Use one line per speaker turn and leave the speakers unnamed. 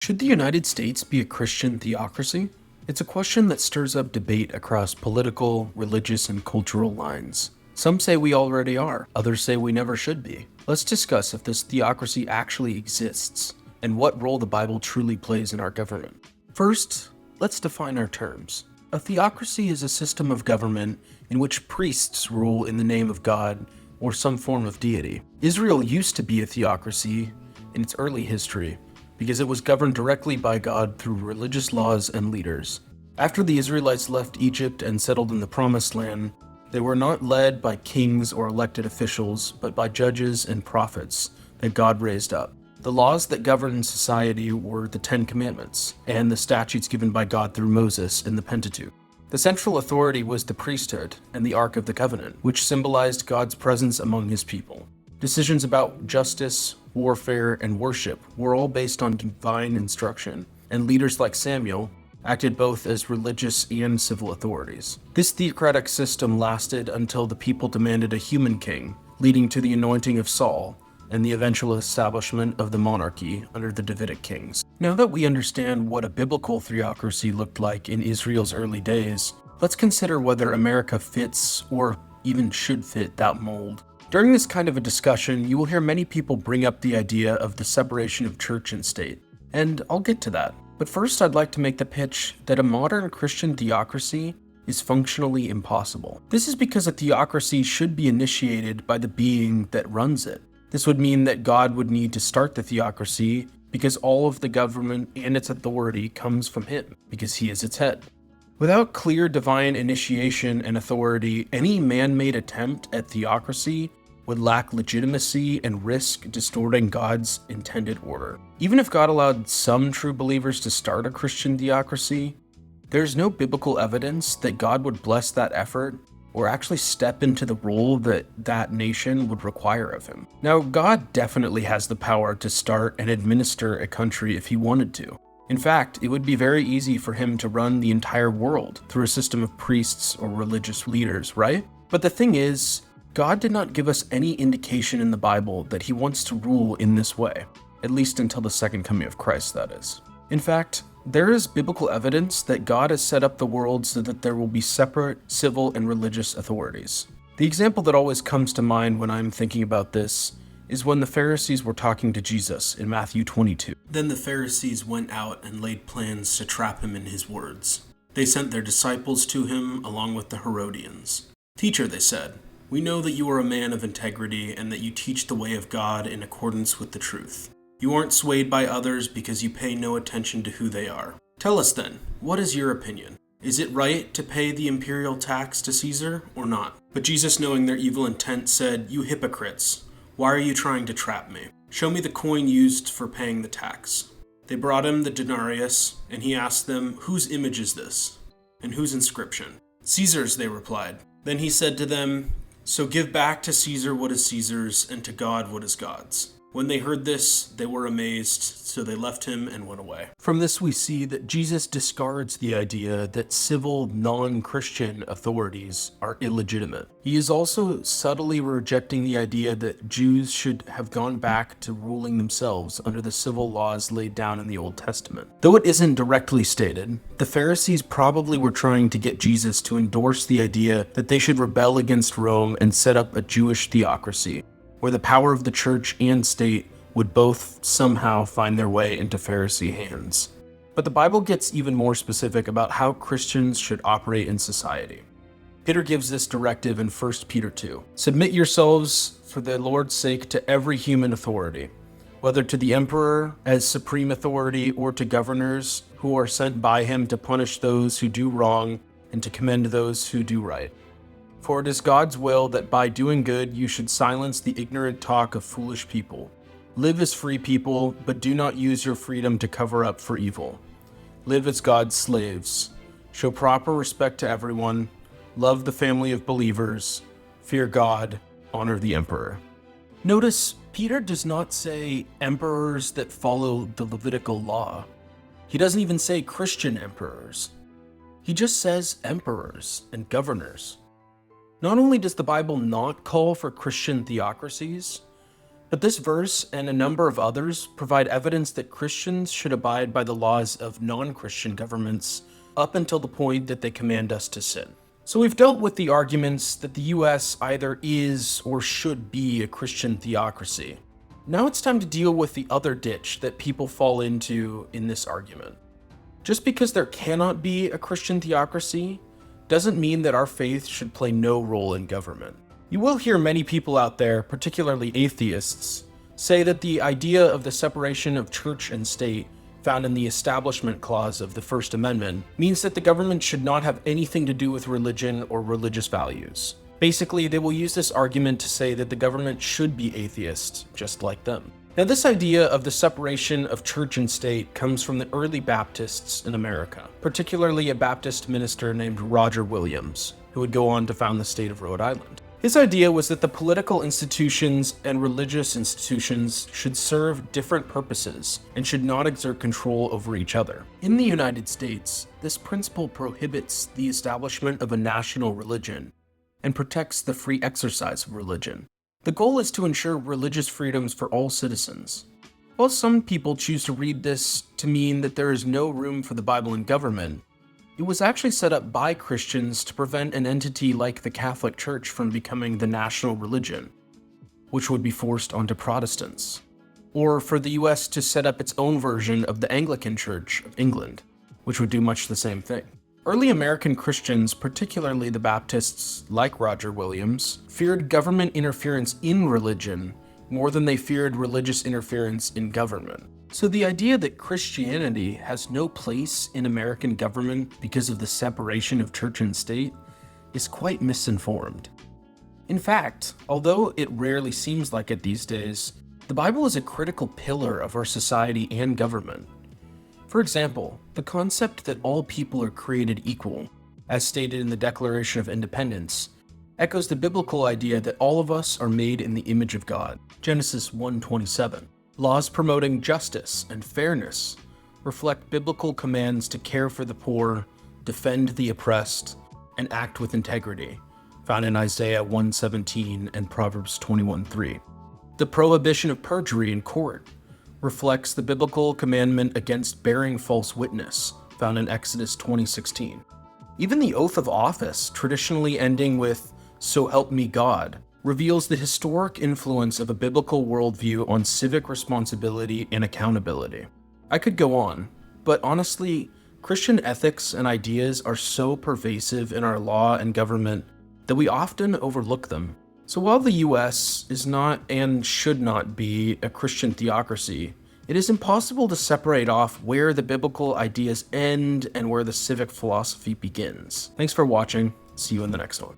Should the United States be a Christian theocracy? It's a question that stirs up debate across political, religious, and cultural lines. Some say we already are, others say we never should be. Let's discuss if this theocracy actually exists, and what role the Bible truly plays in our government. First, let's define our terms. A theocracy is a system of government in which priests rule in the name of God or some form of deity. Israel used to be a theocracy in its early history, because it was governed directly by God through religious laws and leaders. After the Israelites left Egypt and settled in the Promised Land, they were not led by kings or elected officials, but by judges and prophets that God raised up. The laws that governed society were the Ten Commandments and the statutes given by God through Moses in the Pentateuch. The central authority was the priesthood and the Ark of the Covenant, which symbolized God's presence among his people. Decisions about justice, warfare, and worship were all based on divine instruction, and leaders like Samuel acted both as religious and civil authorities. This theocratic system lasted until the people demanded a human king, leading to the anointing of Saul and the eventual establishment of the monarchy under the Davidic kings. Now that we understand what a biblical theocracy looked like in Israel's early days, let's consider whether America fits or even should fit that mold. During this kind of a discussion, you will hear many people bring up the idea of the separation of church and state, and I'll get to that. But first, I'd like to make the pitch that a modern Christian theocracy is functionally impossible. This is because a theocracy should be initiated by the being that runs it. This would mean that God would need to start the theocracy because all of the government and its authority comes from him, because he is its head. Without clear divine initiation and authority, any man-made attempt at theocracy would lack legitimacy and risk distorting God's intended order. Even if God allowed some true believers to start a Christian theocracy, there's no biblical evidence that God would bless that effort or actually step into the role that that nation would require of him. Now, God definitely has the power to start and administer a country if he wanted to. In fact, it would be very easy for him to run the entire world through a system of priests or religious leaders, right? But the thing is, God did not give us any indication in the Bible that he wants to rule in this way, at least until the second coming of Christ, that is. In fact, there is biblical evidence that God has set up the world so that there will be separate civil and religious authorities. The example that always comes to mind when I'm thinking about this is when the Pharisees were talking to Jesus in Matthew 22. Then the Pharisees went out and laid plans to trap him in his words. They sent their disciples to him along with the Herodians. "Teacher," they said, "we know that you are a man of integrity and that you teach the way of God in accordance with the truth. You aren't swayed by others because you pay no attention to who they are. Tell us then, what is your opinion? Is it right to pay the imperial tax to Caesar or not?" But Jesus, knowing their evil intent, said, "You hypocrites! Why are you trying to trap me? Show me the coin used for paying the tax." They brought him the denarius, and he asked them, "Whose image is this? And whose inscription?" "Caesar's," they replied. Then he said to them, "So give back to Caesar what is Caesar's, and to God what is God's." When they heard this, they were amazed, so they left him and went away. From this we see that Jesus discards the idea that civil, non-Christian authorities are illegitimate. He is also subtly rejecting the idea that Jews should have gone back to ruling themselves under the civil laws laid down in the Old Testament. Though it isn't directly stated, the Pharisees probably were trying to get Jesus to endorse the idea that they should rebel against Rome and set up a Jewish theocracy, where the power of the church and state would both somehow find their way into Pharisee hands. But the Bible gets even more specific about how Christians should operate in society. Peter gives this directive in 1 Peter 2. "Submit yourselves for the Lord's sake to every human authority, whether to the emperor as supreme authority or to governors who are sent by him to punish those who do wrong and to commend those who do right. For it is God's will that by doing good you should silence the ignorant talk of foolish people. Live as free people, but do not use your freedom to cover up for evil. Live as God's slaves. Show proper respect to everyone. Love the family of believers. Fear God. Honor the emperor." Notice, Peter does not say emperors that follow the Levitical law. He doesn't even say Christian emperors. He just says emperors and governors. Not only does the Bible not call for Christian theocracies, But this verse and a number of others provide evidence that Christians should abide by the laws of non-Christian governments up until the point that they command us to sin. So we've dealt with the arguments that the US either is or should be a Christian theocracy. Now it's time to deal with the other ditch that people fall into in this argument. Just because there cannot be a Christian theocracy doesn't mean that our faith should play no role in government. You will hear many people out there, particularly atheists, say that the idea of the separation of church and state found in the Establishment Clause of the First Amendment means that the government should not have anything to do with religion or religious values. Basically, they will use this argument to say that the government should be atheist, just like them. Now, this idea of the separation of church and state comes from the early Baptists in America, particularly a Baptist minister named Roger Williams, who would go on to found the state of Rhode Island. His idea was that the political institutions and religious institutions should serve different purposes and should not exert control over each other. In the United States, this principle prohibits the establishment of a national religion and protects the free exercise of religion. The goal is to ensure religious freedoms for all citizens. While some people choose to read this to mean that there is no room for the Bible in government, it was actually set up by Christians to prevent an entity like the Catholic Church from becoming the national religion, which would be forced onto Protestants, or for the US to set up its own version of the Anglican Church of England, which would do much the same thing. Early American Christians, particularly the Baptists like Roger Williams, feared government interference in religion more than they feared religious interference in government. So the idea that Christianity has no place in American government because of the separation of church and state is quite misinformed. In fact, although it rarely seems like it these days, the Bible is a critical pillar of our society and government. For example, the concept that all people are created equal, as stated in the Declaration of Independence, echoes the biblical idea that all of us are made in the image of God, Genesis 1:27. Laws promoting justice and fairness reflect biblical commands to care for the poor, defend the oppressed, and act with integrity, found in Isaiah 1:17 and Proverbs 21:3. The prohibition of perjury in court reflects the biblical commandment against bearing false witness, found in Exodus 20:16. Even the oath of office, traditionally ending with "So help me God," reveals the historic influence of a biblical worldview on civic responsibility and accountability. I could go on, but honestly, Christian ethics and ideas are so pervasive in our law and government that we often overlook them. So while the US is not and should not be a Christian theocracy, it is impossible to separate off where the biblical ideas end and where the civic philosophy begins. Thanks for watching. See you in the next one.